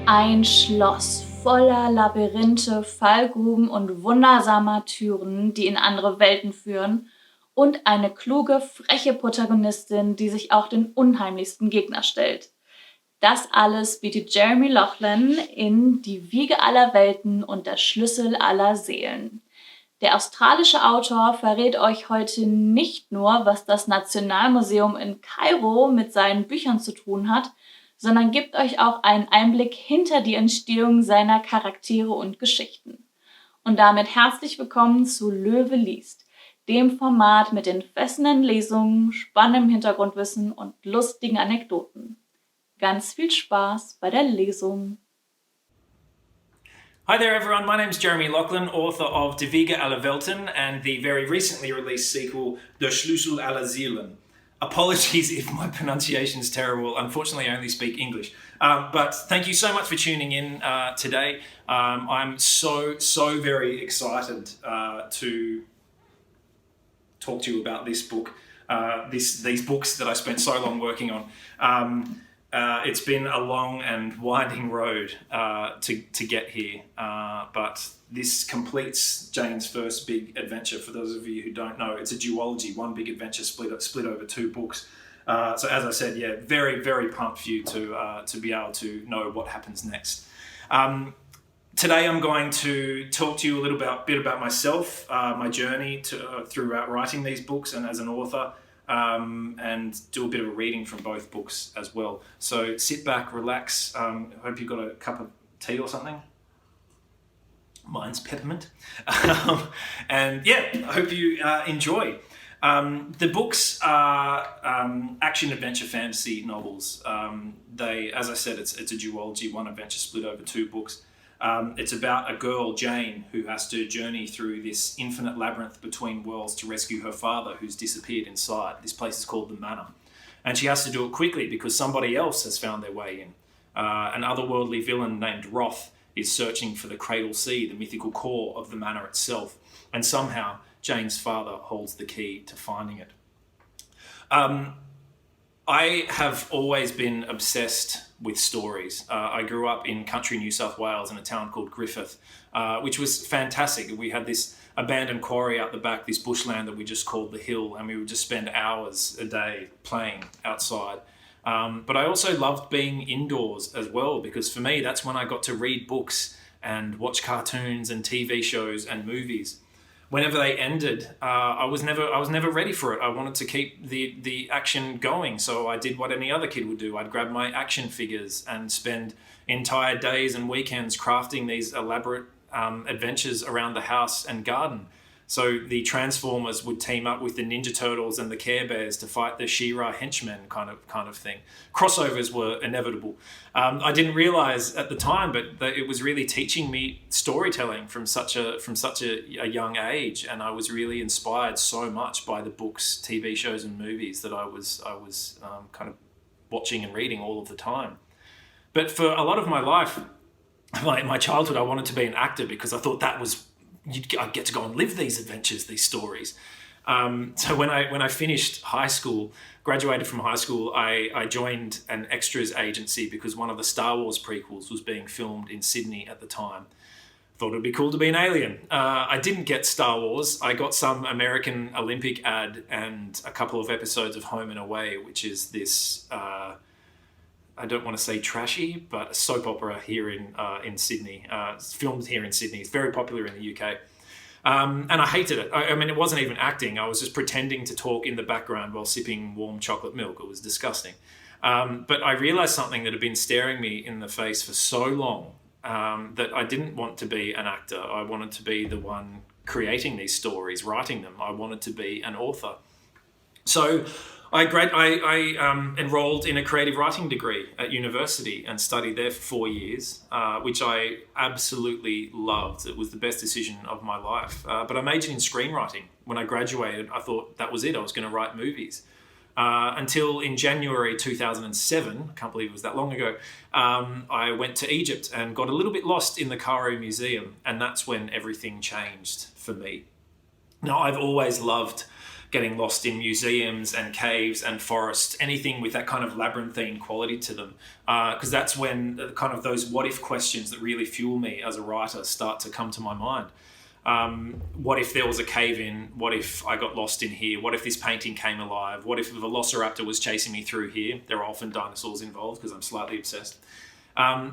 Ein Schloss voller Labyrinthe, Fallgruben und wundersamer Türen, die in andere Welten führen, und eine kluge, freche Protagonistin, die sich auch den unheimlichsten Gegner stellt. Das alles bietet Jeremy Lachlan in Die Wiege aller Welten und der Schlüssel aller Seelen. Der australische Autor verrät euch heute nicht nur, was das Nationalmuseum in Kairo mit seinen Büchern zu tun hat, sondern gibt euch auch einen Einblick hinter die Entstehung seiner Charaktere und Geschichten. Und damit herzlich willkommen zu LoeweLiest, dem Format mit den fesselnden Lesungen, spannendem Hintergrundwissen und lustigen Anekdoten. Ganz viel Spaß bei der Lesung. Hi there everyone, my name's Jeremy Lachlan, author of Die Wiege Welten and the very recently released sequel, Schlüssel Seelen. Apologies if my pronunciation is terrible, unfortunately I only speak English. But thank you so much for tuning in today. I'm so very excited to talk to you about this book, these books that I spent so long working on. It's been a long and winding road to get here, but this completes Jane's first big adventure. For those of you who don't know, it's a duology, one big adventure split over two books. So as I said, yeah, very pumped for you to be able to know what happens next. Today I'm going to talk to you a bit about myself, my journey throughout writing these books and as an author. And do a bit of a reading from both books as well. So sit back, relax. Hope you've got a cup of tea or something. Mine's peppermint. And yeah, I hope you enjoy. The books are action, adventure, fantasy novels. As I said, it's a duology, one adventure split over two books. It's about a girl, Jane, who has to journey through this infinite labyrinth between worlds to rescue her father, who's disappeared inside. This place is called the Manor. And she has to do it quickly because somebody else has found their way in. An otherworldly villain named Roth is searching for the Cradle Sea, the mythical core of the Manor itself. And somehow Jane's father holds the key to finding it. I have always been obsessed with stories. I grew up in country New South Wales in a town called Griffith, which was fantastic. We had this abandoned quarry out the back, this bushland that we just called the Hill, and we would just spend hours a day playing outside. But I also loved being indoors as well, because for me, that's when I got to read books and watch cartoons and TV shows and movies. Whenever they ended, I was never ready for it. I wanted to keep the action going, so I did what any other kid would do. I'd grab my action figures and spend entire days and weekends crafting these elaborate adventures around the house and garden. So the Transformers would team up with the Ninja Turtles and the Care Bears to fight the She-Ra henchmen, kind of thing. Crossovers were inevitable. I didn't realize at the time, but that it was really teaching me storytelling from such a young age, and I was really inspired so much by the books, TV shows, and movies that I was kind of watching and reading all of the time. But for a lot of my life, my childhood, I wanted to be an actor because I thought that was. I get to go and live these adventures, these stories. So when I finished high school, graduated from high school, I joined an extras agency because one of the Star Wars prequels was being filmed in Sydney at the time. Thought it'd be cool to be an alien. I didn't get Star Wars. I got some American Olympic ad and a couple of episodes of Home and Away, which is this... I don't want to say trashy, but a soap opera here in Sydney. It's filmed here in Sydney. It's very popular in the UK. And I hated it. I mean, it wasn't even acting. I was just pretending to talk in the background while sipping warm chocolate milk. It was disgusting. But I realized something that had been staring me in the face for so long that I didn't want to be an actor. I wanted to be the one creating these stories, writing them. I wanted to be an author. So I enrolled in a creative writing degree at university and studied there for 4 years, which I absolutely loved. It was the best decision of my life. But I majored in screenwriting. When I graduated, I thought that was it. I was going to write movies. Until in January 2007, I can't believe it was that long ago, I went to Egypt and got a little bit lost in the Cairo Museum. And that's when everything changed for me. Now, I've always loved getting lost in museums and caves and forests, anything with that kind of labyrinthine quality to them. Because that's when kind of those what if questions that really fuel me as a writer start to come to my mind. What if there was a cave in? What if I got lost in here? What if this painting came alive? What if a velociraptor was chasing me through here? There are often dinosaurs involved because I'm slightly obsessed.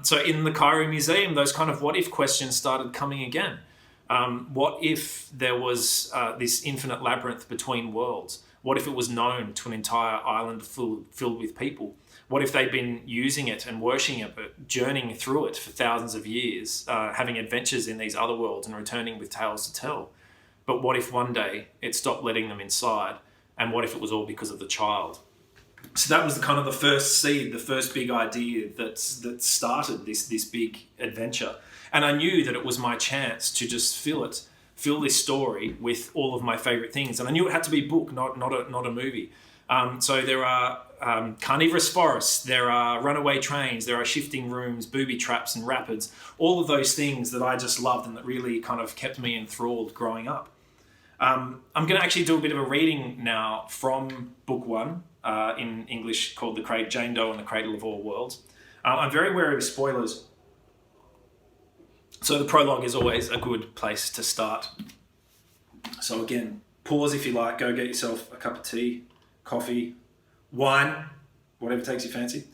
So in the Cairo Museum, those kind of what if questions started coming again. What if there was this infinite labyrinth between worlds? What if it was known to an entire island filled with people? What if they'd been using it and worshipping it, journeying through it for thousands of years, having adventures in these other worlds and returning with tales to tell? But what if one day it stopped letting them inside? And what if it was all because of the child? So that was kind of the first seed, the first big idea that started this big adventure. And I knew that it was my chance to just fill this story with all of my favourite things. And I knew it had to be a book, not a movie. So there are carnivorous forests, there are runaway trains, there are shifting rooms, booby traps and rapids, all of those things that I just loved and that really kind of kept me enthralled growing up. I'm going to actually do a bit of a reading now from book one, in English called Jane Doe and the Cradle of All Worlds. I'm very wary of spoilers, so the prologue is always a good place to start. So again, pause if you like, go get yourself a cup of tea, coffee, wine, whatever takes your fancy.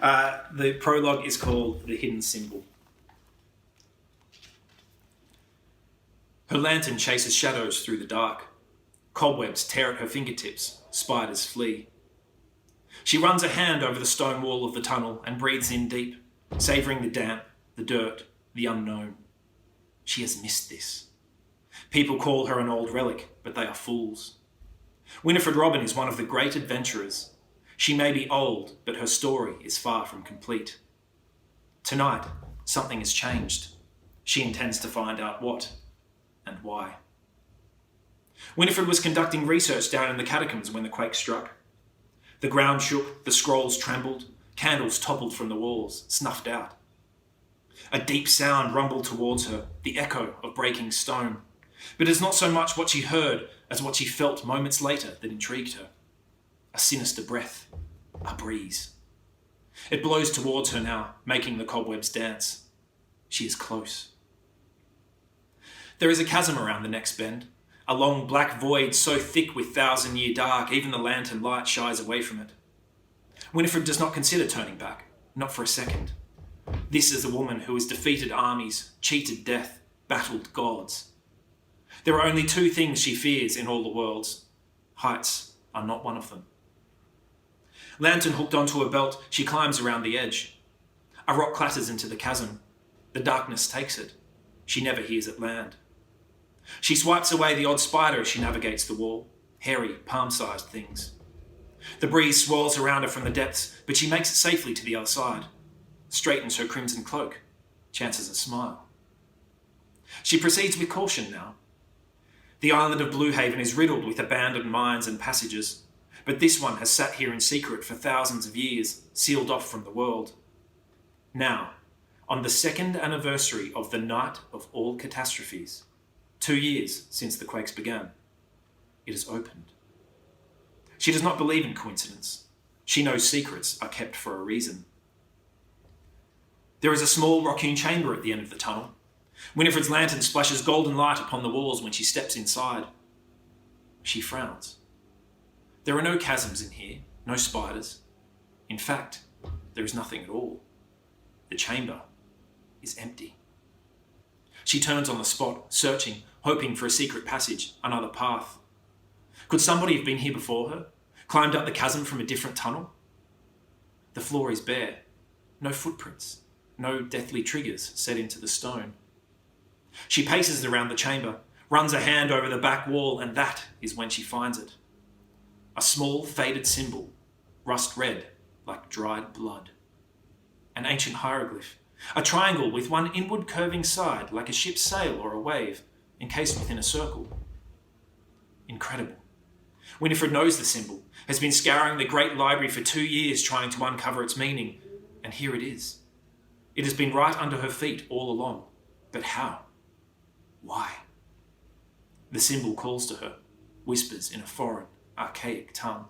The prologue is called The Hidden Symbol. Her lantern chases shadows through the dark. Cobwebs tear at her fingertips, spiders flee. She runs a hand over the stone wall of the tunnel and breathes in deep, savouring the damp, the dirt, the unknown. She has missed this. People call her an old relic, but they are fools. Winifred Robin is one of the great adventurers. She may be old, but her story is far from complete. Tonight, something has changed. She intends to find out what and why. Winifred was conducting research down in the catacombs when the quake struck. The ground shook, the scrolls trembled, candles toppled from the walls, snuffed out. A deep sound rumbled towards her, the echo of breaking stone. But it's not so much what she heard as what she felt moments later that intrigued her. A sinister breath, a breeze. It blows towards her now, making the cobwebs dance. She is close. There is a chasm around the next bend, a long black void so thick with thousand-year dark, even the lantern light shies away from it. Winifred does not consider turning back, not for a second. This is a woman who has defeated armies, cheated death, battled gods. There are only two things she fears in all the worlds. Heights are not one of them. Lantern hooked onto a belt, she climbs around the edge. A rock clatters into the chasm. The darkness takes it. She never hears it land. She swipes away the odd spider as she navigates the wall, hairy, palm-sized things. The breeze swirls around her from the depths, but she makes it safely to the other side. Straightens her crimson cloak, chances a smile. She proceeds with caution now. The island of Blue Haven is riddled with abandoned mines and passages, but this one has sat here in secret for thousands of years, sealed off from the world. Now, on the second anniversary of the night of all catastrophes, 2 years since the quakes began, it is opened. She does not believe in coincidence. She knows secrets are kept for a reason. There is a small raccoon chamber at the end of the tunnel. Winifred's lantern splashes golden light upon the walls when she steps inside. She frowns. There are no chasms in here, no spiders. In fact, there is nothing at all. The chamber is empty. She turns on the spot, searching, hoping for a secret passage, another path. Could somebody have been here before her? Climbed up the chasm from a different tunnel? The floor is bare. No footprints. No deathly triggers set into the stone. She paces around the chamber, runs a hand over the back wall, and that is when she finds it. A small faded symbol, rust red like dried blood. An ancient hieroglyph, a triangle with one inward curving side like a ship's sail or a wave, encased within a circle. Incredible. Winifred knows the symbol, has been scouring the great library for 2 years trying to uncover its meaning, and here it is. It has been right under her feet all along. But how? Why? The symbol calls to her. whispers in a foreign, archaic tongue.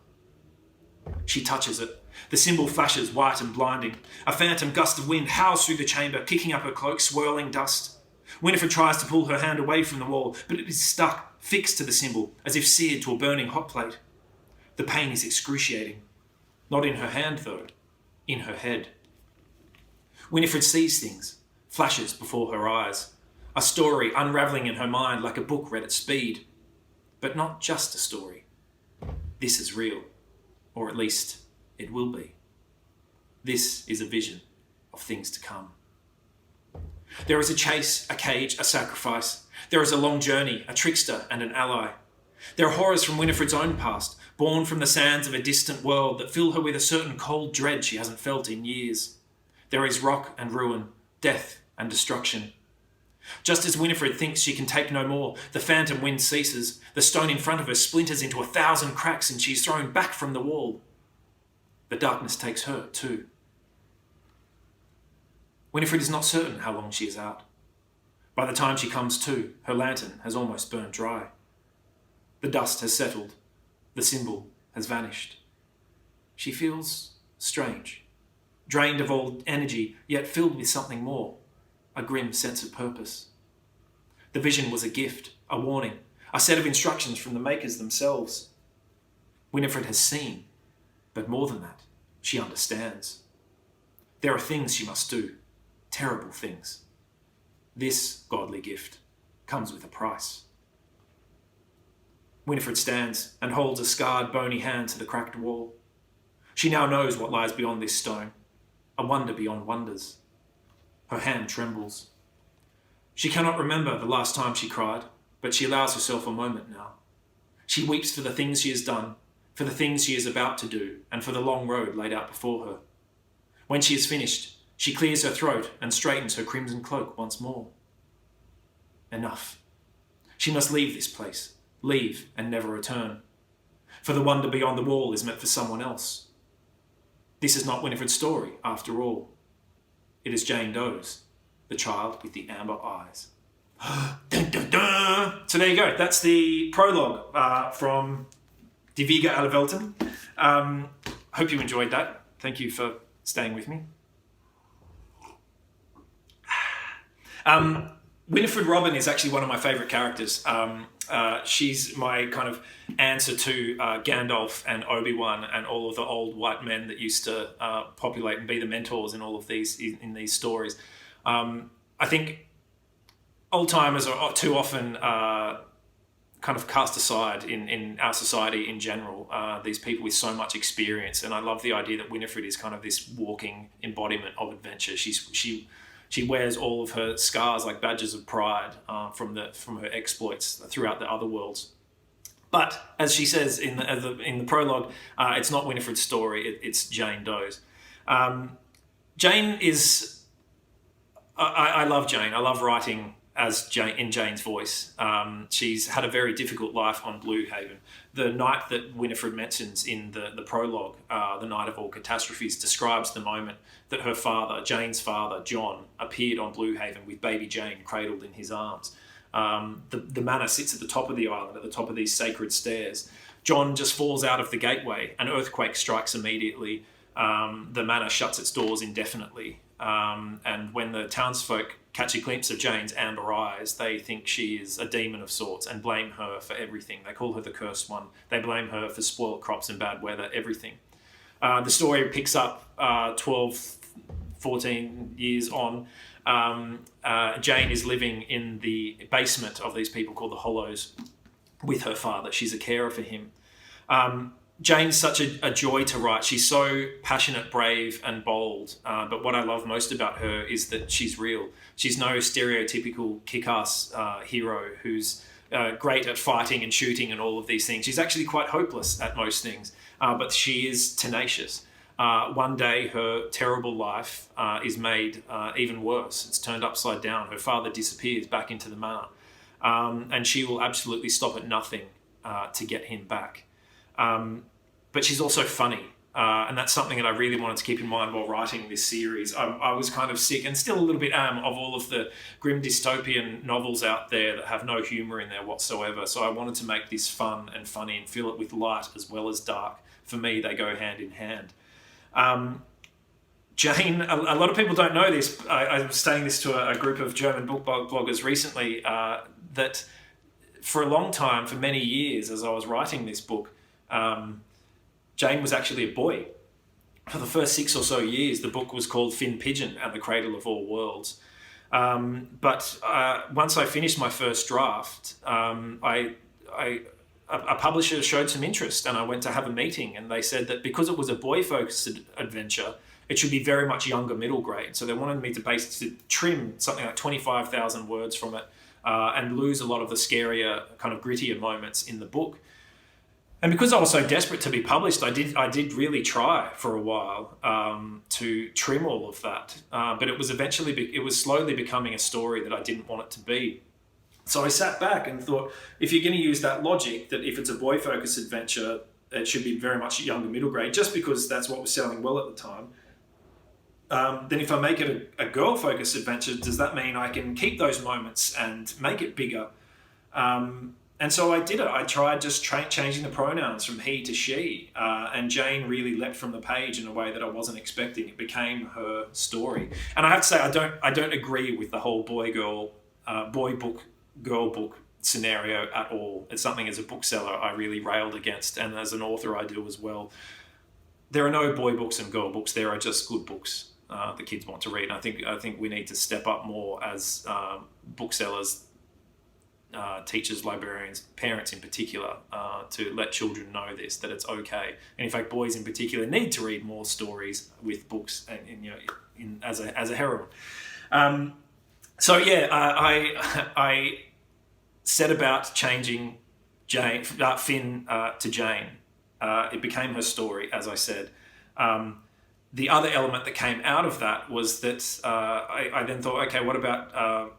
She touches it. The symbol flashes white and blinding. A phantom gust of wind howls through the chamber, kicking up her cloak, swirling dust. Winifred tries to pull her hand away from the wall, but it is stuck, fixed to the symbol, as if seared to a burning hot plate. The pain is excruciating. Not in her hand, though. In her head. Winifred sees things, flashes before her eyes. A story unravelling in her mind like a book read at speed. But not just a story. This is real. Or at least, it will be. This is a vision of things to come. There is a chase, a cage, a sacrifice. There is a long journey, a trickster and an ally. There are horrors from Winifred's own past, born from the sands of a distant world that fill her with a certain cold dread she hasn't felt in years. There is rock and ruin, death and destruction. Just as Winifred thinks she can take no more, the phantom wind ceases, the stone in front of her splinters into 1,000 cracks and she is thrown back from the wall. The darkness takes her too. Winifred is not certain how long she is out. By the time she comes to, her lantern has almost burned dry. The dust has settled. The symbol has vanished. She feels strange, drained of all energy, yet filled with something more. A grim sense of purpose. The vision was a gift, a warning, a set of instructions from the makers themselves. Winifred has seen, but more than that, she understands. There are things she must do, terrible things. This godly gift comes with a price. Winifred stands and holds a scarred, bony hand to the cracked wall. She now knows what lies beyond this stone, a wonder beyond wonders. Her hand trembles. She cannot remember the last time she cried, but she allows herself a moment now. She weeps for the things she has done, for the things she is about to do, and for the long road laid out before her. When she is finished, she clears her throat and straightens her crimson cloak once more. Enough. She must leave this place, leave and never return. For the wonder beyond the wall is meant for someone else. This is not Winifred's story, after all. It is Jane Doe's, the child with the amber eyes. Dun, dun, dun. So there you go. That's the prologue from Die Wiege Welten. Hope you enjoyed that. Thank you for staying with me. Winifred Robin is actually one of my favourite characters. She's my kind of answer to Gandalf and Obi-Wan and all of the old white men that used to populate and be the mentors in all of these in these stories. I think old timers are too often kind of cast aside in our society in general. These people with so much experience, and I love the idea that Winifred is kind of this walking embodiment of adventure. She wears all of her scars like badges of pride from her exploits throughout the other worlds. But as she says in the prologue, it's not Winifred's story; it's Jane Doe's. Jane is. I love Jane. I love writing as Jane in Jane's voice. She's had a very difficult life on Bluehaven. The night that Winifred mentions in the prologue, the night of all catastrophes, describes the moment that her father, Jane's father, John, appeared on Bluehaven with baby Jane cradled in his arms. The manor sits at the top of the island, at the top of these sacred stairs. John just falls out of the gateway. An earthquake strikes immediately. The manor shuts its doors indefinitely. And when the townsfolk catch a glimpse of Jane's amber eyes, they think she is a demon of sorts and blame her for everything. They call her the cursed one. They blame her for spoiled crops and bad weather, everything. The story picks up 12, 14 years on. Jane is living in the basement of these people called the Hollows with her father. She's a carer for him. Jane's such a joy to write. She's so passionate, brave, and bold. But what I love most about her is that she's real. She's no stereotypical kick-ass hero who's great at fighting and shooting and all of these things. She's actually quite hopeless at most things, but she is tenacious. One day, her terrible life is made even worse. It's turned upside down. Her father disappears back into the manor, and she will absolutely stop at nothing to get him back. But she's also funny. And that's something that I really wanted to keep in mind while writing this series. I was kind of sick, and still a little bit am, of all of the grim dystopian novels out there that have no humour in there whatsoever. So I wanted to make this fun and funny and fill it with light as well as dark. For me, they go hand in hand. Jane, a lot of people don't know this. I was saying this to a group of German book bloggers recently, that for a long time, for many years, as I was writing this book, Jane was actually a boy. For the first 6 or so years, the book was called Finn Pigeon and the Cradle of All Worlds. But once I finished my first draft, a publisher showed some interest, and I went to have a meeting, and they said that because it was a boy-focused adventure, it should be very much younger middle grade. So they wanted me to trim something like 25,000 words from it and lose a lot of the scarier, kind of grittier moments in the book. And because I was so desperate to be published, I did really try for a while to trim all of that. But it was slowly becoming a story that I didn't want it to be. So I sat back and thought, if you're going to use that logic, that if it's a boy-focused adventure, it should be very much younger middle grade, just because that's what was selling well at the time. Then if I make it a girl-focused adventure, does that mean I can keep those moments and make it bigger? And so I did it. I tried just changing the pronouns from he to she, and Jane really leapt from the page in a way that I wasn't expecting. It became her story. And I have to say, I don't agree with the whole boy book, girl book scenario at all. It's something as a bookseller I really railed against, and as an author I do as well. There are no boy books and girl books. There are just good books the kids want to read. And I think we need to step up more as booksellers, teachers, librarians, parents in particular, to let children know this, that it's okay. And in fact, boys in particular need to read more stories with books and as a heroine. I set about changing Finn to Jane. It became her story, as I said. The other element that came out of that was that I then thought, okay, what about,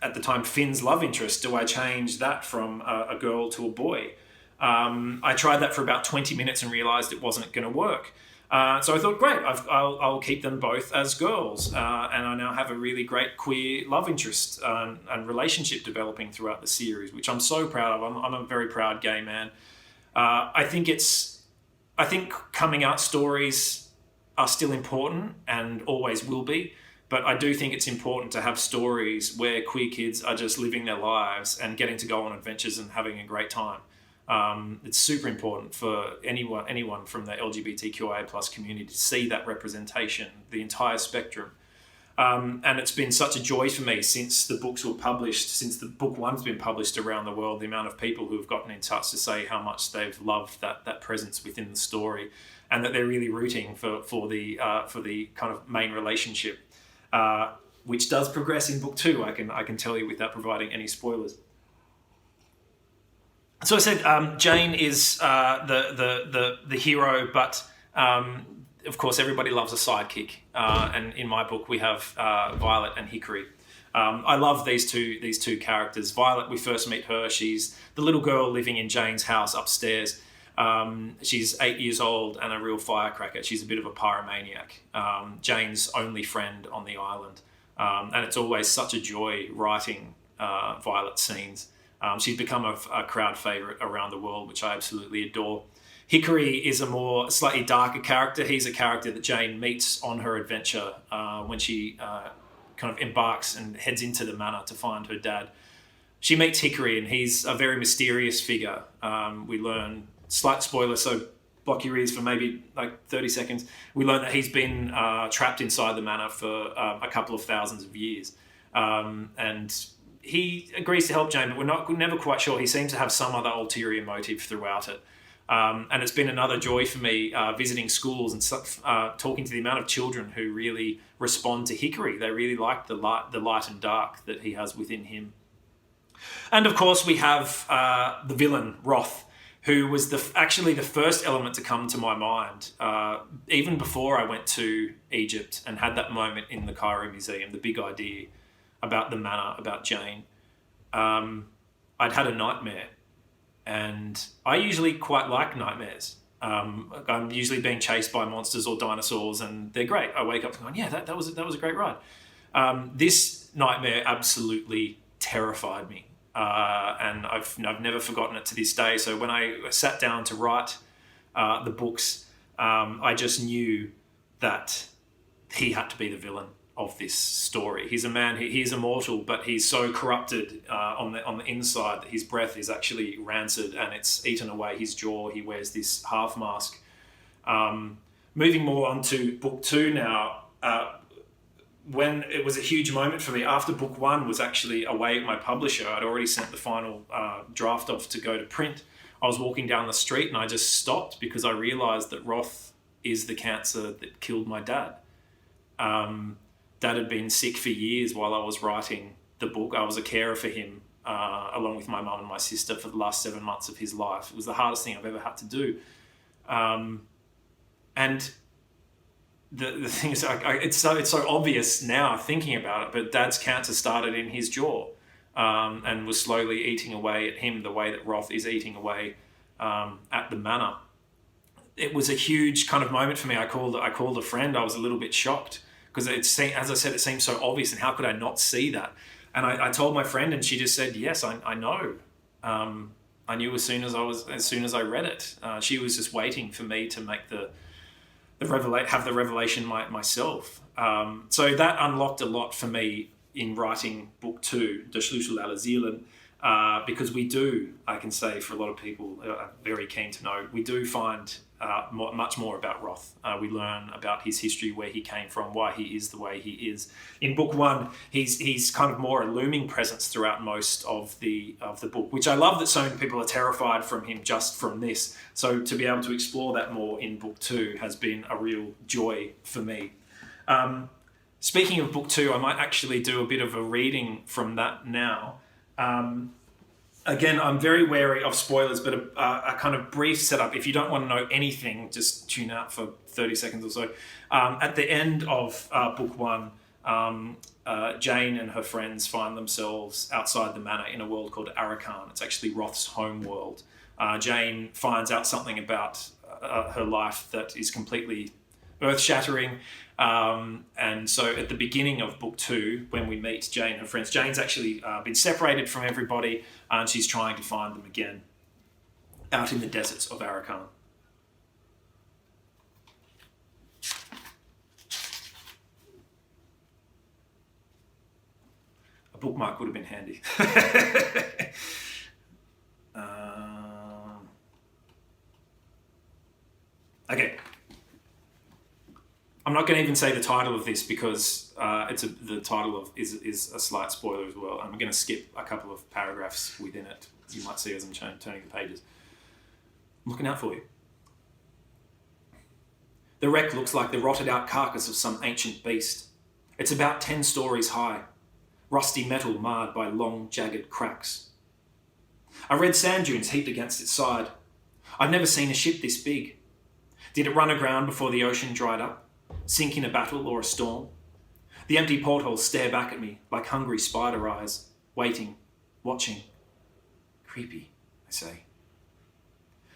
at the time, Finn's love interest? Do I change that from a girl to a boy? I tried that for about 20 minutes and realised it wasn't going to work. So I thought, great, I'll keep them both as girls. And I now have a really great queer love interest and relationship developing throughout the series, which I'm so proud of. I'm a very proud gay man. I think coming out stories are still important and always will be, but I do think it's important to have stories where queer kids are just living their lives and getting to go on adventures and having a great time. It's super important for anyone from the LGBTQIA plus community to see that representation, the entire spectrum. And it's been such a joy for me since the books were published, since the book one's been published around the world, the amount of people who have gotten in touch to say how much they've loved that presence within the story, and that they're really rooting for the kind of main relationship, which does progress in book two. I can tell you without providing any spoilers. So I said Jane is the hero, but of course everybody loves a sidekick, and in my book we have Violet and Hickory. I love these two characters. Violet, we first meet her. She's the little girl living in Jane's house upstairs. She's 8 years old and a real firecracker. She's a bit of a pyromaniac. Jane's only friend on the island, and it's always such a joy writing Violet's scenes. She's become a crowd favourite around the world, which I absolutely adore. Hickory is a slightly darker character. He's a character that Jane meets on her adventure when she kind of embarks and heads into the manor to find her dad. She meets Hickory, and he's a very mysterious figure. We learn, slight spoiler, so block your ears for maybe like 30 seconds. We learn that he's been trapped inside the manor for a couple of thousands of years. And he agrees to help Jane, but we're never quite sure. He seems to have some other ulterior motive throughout it. And it's been another joy for me visiting schools and talking to the amount of children who really respond to Hickory. They really like the light and dark that he has within him. And of course we have the villain, Roth, who was actually the first element to come to my mind, even before I went to Egypt and had that moment in the Cairo Museum, the big idea about the manor, about Jane. I'd had a nightmare, and I usually quite like nightmares. I'm usually being chased by monsters or dinosaurs, and they're great. I wake up going, yeah, that was a great ride. This nightmare absolutely terrified me, and I've never forgotten it to this day. So when I sat down to write the books, I just knew that he had to be the villain of this story. He's a man, he is immortal, but he's so corrupted on the inside that his breath is actually rancid and it's eaten away his jaw. He wears this half mask. Moving more on to book 2 now, when it was a huge moment for me, after book 1 was actually away at my publisher, I'd already sent the final draft off to go to print. I was walking down the street and I just stopped because I realised that Roth is the cancer that killed my dad. Dad had been sick for years while I was writing the book. I was a carer for him, along with my mum and my sister, for the last 7 months of his life. It was the hardest thing I've ever had to do. And the thing is, it's so obvious now thinking about it, but Dad's cancer started in his jaw, and was slowly eating away at him the way that Roth is eating away at the manor. It was a huge kind of moment for me. I called a friend. I was a little bit shocked because as I said, it seemed so obvious, and how could I not see that? And I told my friend, and she just said, "Yes, I know. I knew as soon as I read it." She was just waiting for me to make have the revelation myself. So that unlocked a lot for me in writing book 2, Der Schlüssel aller Seelen, because we do, I can say for a lot of people very keen to know, we do find much more about Roth. We learn about his history, where he came from, why he is the way he is. In book 1, he's kind of more a looming presence throughout most of the book, which I love that so many people are terrified from him just from this. So to be able to explore that more in book 2 has been a real joy for me. Speaking of book 2, I might actually do a bit of a reading from that now. Again, I'm very wary of spoilers, but a kind of brief setup. If you don't want to know anything, just tune out for 30 seconds or so. At the end of book 1, Jane and her friends find themselves outside the manor in a world called Arakan. It's actually Roth's home world. Jane finds out something about her life that is completely earth-shattering. And so at the beginning of book 2, when we meet Jane and her friends, Jane's actually been separated from everybody, and she's trying to find them again out in the deserts of Arakan. A bookmark would have been handy. Okay. I'm not going to even say the title of this because the title is a slight spoiler as well. I'm going to skip a couple of paragraphs within it. You might see as I'm turning the pages. I'm looking out for you. The wreck looks like the rotted out carcass of some ancient beast. It's about 10 stories high, rusty metal marred by long, jagged cracks. A red sand dunes heaped against its side. I've never seen a ship this big. Did it run aground before the ocean dried up? Sink in a battle or a storm? The empty portholes stare back at me like hungry spider eyes, waiting, watching. Creepy, I say.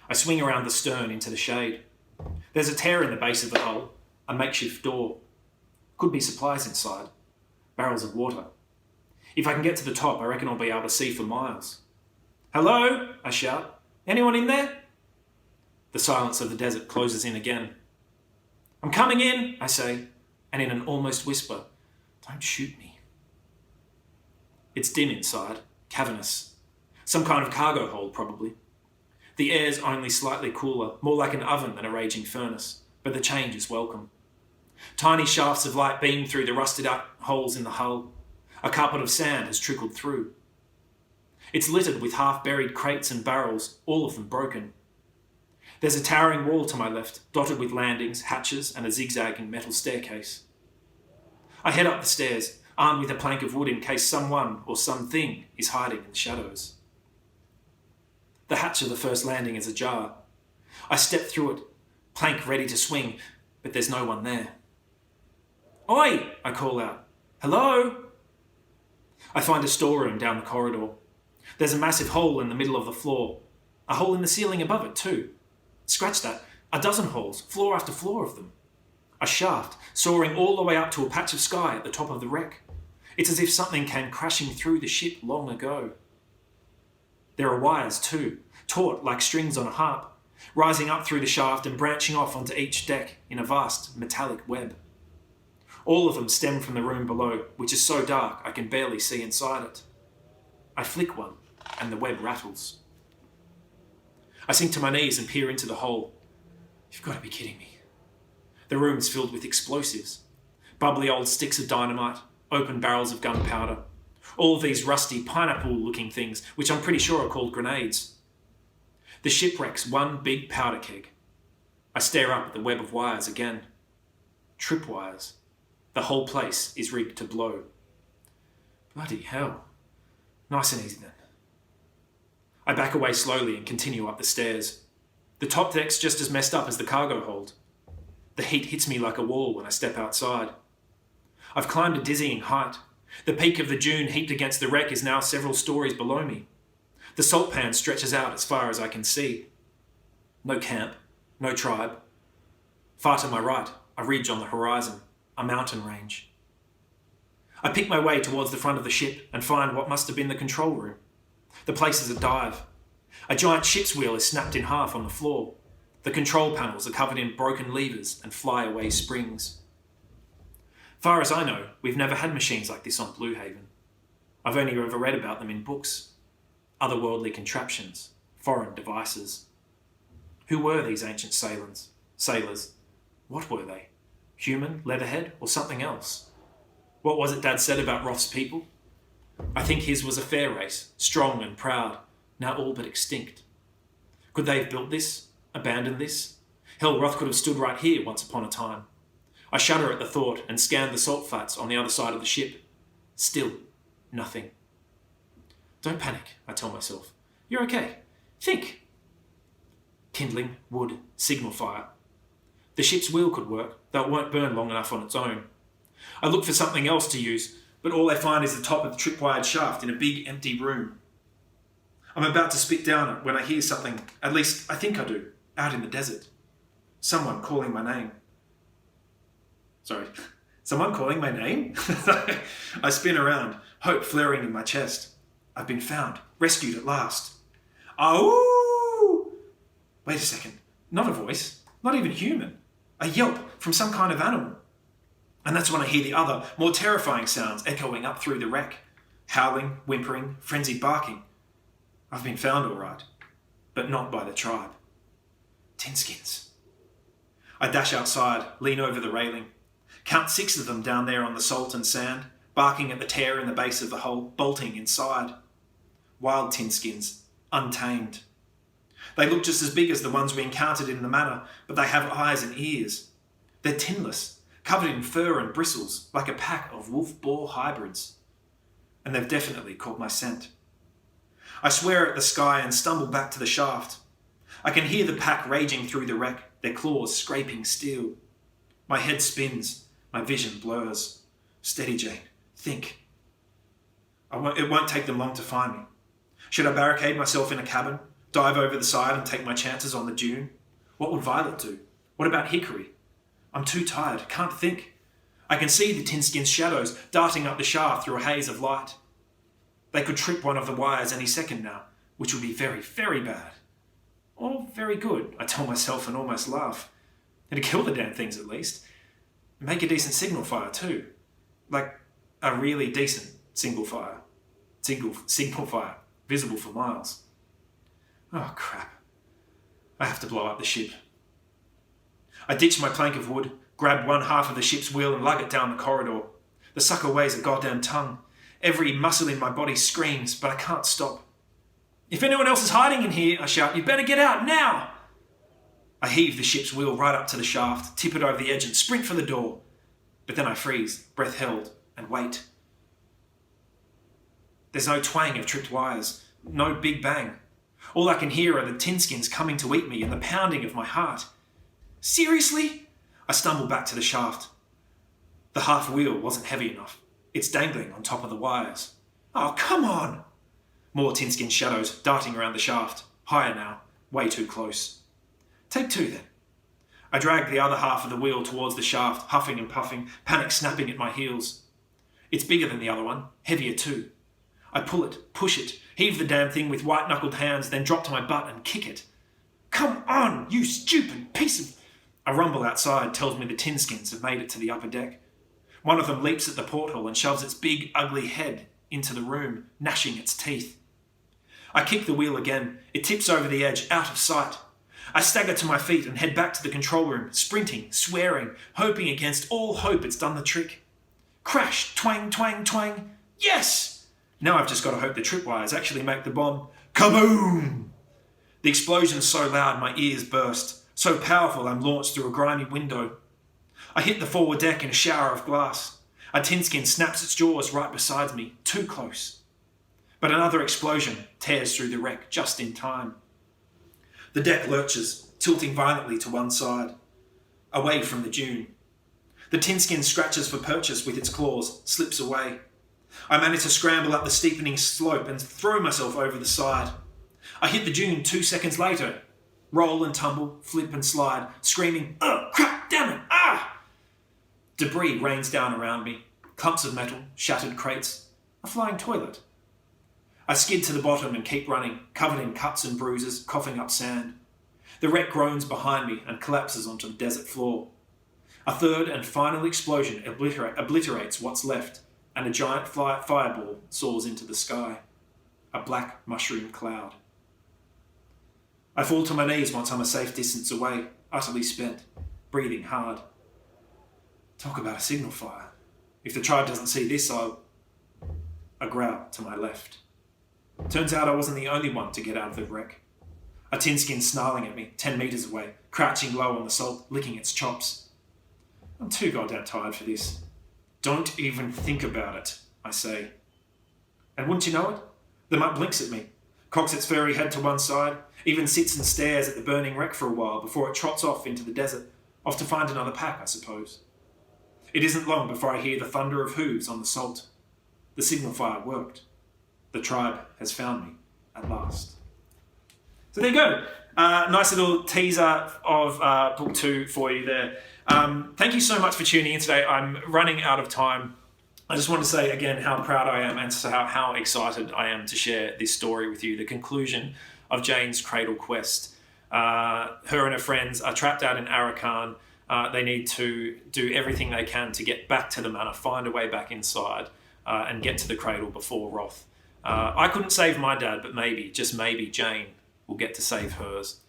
I swing around the stern into the shade. There's a tear in the base of the hull, a makeshift door. Could be supplies inside, barrels of water. If I can get to the top, I reckon I'll be able to see for miles. Hello, I shout. Anyone in there? The silence of the desert closes in again. I'm coming in, I say, and in an almost whisper, don't shoot me. It's dim inside, cavernous. Some kind of cargo hold, probably. The air's only slightly cooler, more like an oven than a raging furnace, but the change is welcome. Tiny shafts of light beam through the rusted out holes in the hull. A carpet of sand has trickled through. It's littered with half-buried crates and barrels, all of them broken. There's a towering wall to my left, dotted with landings, hatches, and a zigzagging metal staircase. I head up the stairs, armed with a plank of wood in case someone or something is hiding in the shadows. The hatch of the first landing is ajar. I step through it, plank ready to swing, but there's no one there. Oi! I call out. Hello? I find a storeroom down the corridor. There's a massive hole in the middle of the floor. A hole in the ceiling above it too. Scratch that. A dozen halls, floor after floor of them. A shaft soaring all the way up to a patch of sky at the top of the wreck. It's as if something came crashing through the ship long ago. There are wires too, taut like strings on a harp, rising up through the shaft and branching off onto each deck in a vast metallic web. All of them stem from the room below, which is so dark I can barely see inside it. I flick one, and the web rattles. I sink to my knees and peer into the hole. You've got to be kidding me. The room's filled with explosives. Bubbly old sticks of dynamite, open barrels of gunpowder. All of these rusty pineapple-looking things, which I'm pretty sure are called grenades. The shipwreck's one big powder keg. I stare up at the web of wires again. Tripwires. The whole place is rigged to blow. Bloody hell. Nice and easy then. I back away slowly and continue up the stairs. The top deck's just as messed up as the cargo hold. The heat hits me like a wall when I step outside. I've climbed a dizzying height. The peak of the dune heaped against the wreck is now several stories below me. The salt pan stretches out as far as I can see. No camp, no tribe. Far to my right, a ridge on the horizon, a mountain range. I pick my way towards the front of the ship and find what must have been the control room. The place is a dive. A giant ship's wheel is snapped in half on the floor. The control panels are covered in broken levers and flyaway springs. Far as I know, we've never had machines like this on Blue Haven. I've only ever read about them in books. Otherworldly contraptions, foreign devices. Who were these ancient sailors? What were they? Human, leatherhead, or something else? What was it Dad said about Roth's people? I think his was a fair race, strong and proud, now all but extinct. Could they have built this? Abandoned this? Hell, Roth could have stood right here once upon a time. I shudder at the thought and scan the salt flats on the other side of the ship. Still, nothing. Don't panic, I tell myself. You're okay. Think. Kindling, wood, signal fire. The ship's wheel could work, though it won't burn long enough on its own. I look for something else to use, but all I find is the top of the tripwired shaft in a big empty room. I'm about to spit down it when I hear something, at least I think I do, out in the desert. Someone calling my name. Someone calling my name? I spin around, hope flaring in my chest. I've been found, rescued at last. Oh! Wait a second, not a voice, not even human. A yelp from some kind of animal. And that's when I hear the other, more terrifying sounds echoing up through the wreck. Howling, whimpering, frenzied barking. I've been found all right, but not by the tribe. Tinskins. I dash outside, lean over the railing. Count 6 of them down there on the salt and sand, barking at the tear in the base of the hole, bolting inside. Wild tinskins, untamed. They look just as big as the ones we encountered in the manor, but they have eyes and ears. They're tinless, covered in fur and bristles, like a pack of wolf-boar hybrids. And they've definitely caught my scent. I swear at the sky and stumble back to the shaft. I can hear the pack raging through the wreck, their claws scraping steel. My head spins, my vision blurs. Steady, Jane. Think. It won't take them long to find me. Should I barricade myself in a cabin, dive over the side and take my chances on the dune? What would Violet do? What about Hickory? I'm too tired, can't think. I can see the Tinskin's shadows darting up the shaft through a haze of light. They could trip one of the wires any second now, which would be very, very bad. Or very good, I tell myself and almost laugh. It'd kill the damn things at least. Make a decent signal fire too. Like a really decent signal fire, visible for miles. Oh crap. I have to blow up the ship. I ditch my plank of wood, grab one half of the ship's wheel and lug it down the corridor. The sucker weighs a goddamn ton. Every muscle in my body screams, but I can't stop. If anyone else is hiding in here, I shout, you better get out now! I heave the ship's wheel right up to the shaft, tip it over the edge and sprint for the door. But then I freeze, breath held, and wait. There's no twang of tripped wires, no big bang. All I can hear are the tinskins coming to eat me and the pounding of my heart. Seriously? I stumble back to the shaft. The half wheel wasn't heavy enough. It's dangling on top of the wires. Oh, come on! More tinskin shadows darting around the shaft. Higher now, way too close. Take 2 then. I drag the other half of the wheel towards the shaft, huffing and puffing, panic snapping at my heels. It's bigger than the other one, heavier too. I pull it, push it, heave the damn thing with white-knuckled hands, then drop to my butt and kick it. Come on, you stupid piece of... A rumble outside tells me the tinskins have made it to the upper deck. One of them leaps at the porthole and shoves its big, ugly head into the room, gnashing its teeth. I kick the wheel again. It tips over the edge, out of sight. I stagger to my feet and head back to the control room, sprinting, swearing, hoping against all hope it's done the trick. Crash, twang, twang, twang. Yes! Now I've just got to hope the tripwires actually make the bomb. Kaboom! The explosion's so loud my ears burst. So powerful I'm launched through a grimy window. I hit the forward deck in a shower of glass. A tinskin snaps its jaws right beside me, too close. But another explosion tears through the wreck just in time. The deck lurches, tilting violently to one side, away from the dune. The tinskin scratches for purchase with its claws, slips away. I manage to scramble up the steepening slope and throw myself over the side. I hit the dune 2 seconds later. Roll and tumble, flip and slide, screaming, "Oh, crap, damn it, ah!" Debris rains down around me. Clumps of metal, shattered crates, a flying toilet. I skid to the bottom and keep running, covered in cuts and bruises, coughing up sand. The wreck groans behind me and collapses onto the desert floor. A third and final explosion obliterates what's left, and a giant fireball soars into the sky. A black mushroom cloud. I fall to my knees once I'm a safe distance away, utterly spent, breathing hard. Talk about a signal fire. If the tribe doesn't see this, I'll... A growl to my left. Turns out I wasn't the only one to get out of the wreck. A tinskin snarling at me, 10 metres away, crouching low on the salt, licking its chops. I'm too goddamn tired for this. Don't even think about it, I say. And wouldn't you know it? The mutt blinks at me, cocks its furry head to one side, even sits and stares at the burning wreck for a while before it trots off into the desert, off to find another pack, I suppose. It isn't long before I hear the thunder of hooves on the salt. The signal fire worked. The tribe has found me, at last. So there you go. Nice little teaser of book 2 for you there. Thank you so much for tuning in today. I'm running out of time. I just want to say again how proud I am and how excited I am to share this story with you. The conclusion of Jane's Cradle Quest. Her and her friends are trapped out in Arakan. They need to do everything they can to get back to the manor, find a way back inside, and get to the cradle before Roth. I couldn't save my dad, but maybe, just maybe, Jane will get to save hers.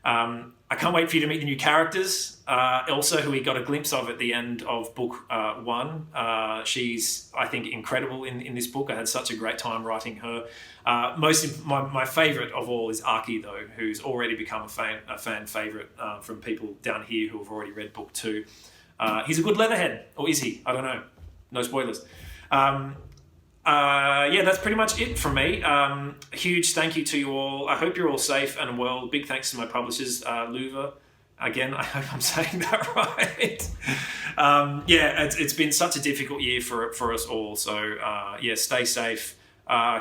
I can't wait for you to meet the new characters. Elsa, who we got a glimpse of at the end of book 1. She's, I think, incredible in this book. I had such a great time writing her. My favourite of all is Aki, though, who's already become a fan favourite from people down here who have already read book 2. He's a good leatherhead, or is he? I don't know. No spoilers. That's pretty much it from me. A huge thank you to you all. I hope you're all safe and well. Big thanks to my publishers, Loewe. Again, I hope I'm saying that right. It's been such a difficult year for us all. So stay safe.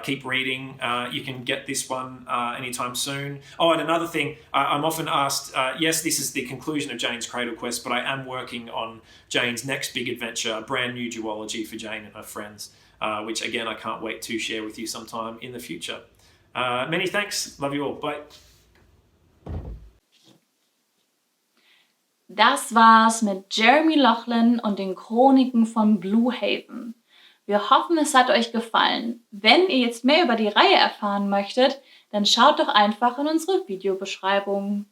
Keep reading. You can get this one anytime soon. Oh, and another thing, I'm often asked, yes, this is the conclusion of Jane's Cradle Quest, but I am working on Jane's next big adventure, a brand new duology for Jane and her friends. Which, again, I can't wait to share with you sometime in the future. Many thanks. Love you all. Bye. Das war's mit Jeremy Lachlan und den Chroniken von Bluehaven. Wir hoffen, es hat euch gefallen. Wenn ihr jetzt mehr über die Reihe erfahren möchtet, dann schaut doch einfach in unsere Videobeschreibung.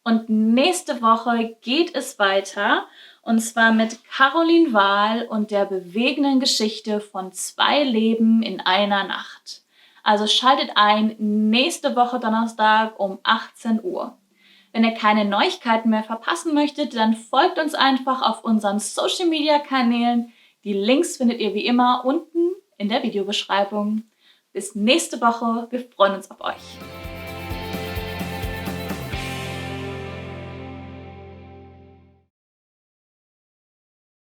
Und nächste Woche geht es weiter, und zwar mit Caroline Wahl und der bewegenden Geschichte von 2 Leben in einer Nacht. Also schaltet ein nächste Woche Donnerstag um 18 Uhr. Wenn ihr keine Neuigkeiten mehr verpassen möchtet, dann folgt uns einfach auf unseren Social-Media-Kanälen. Die Links findet ihr wie immer unten in der Videobeschreibung. Bis nächste Woche, wir freuen uns auf euch.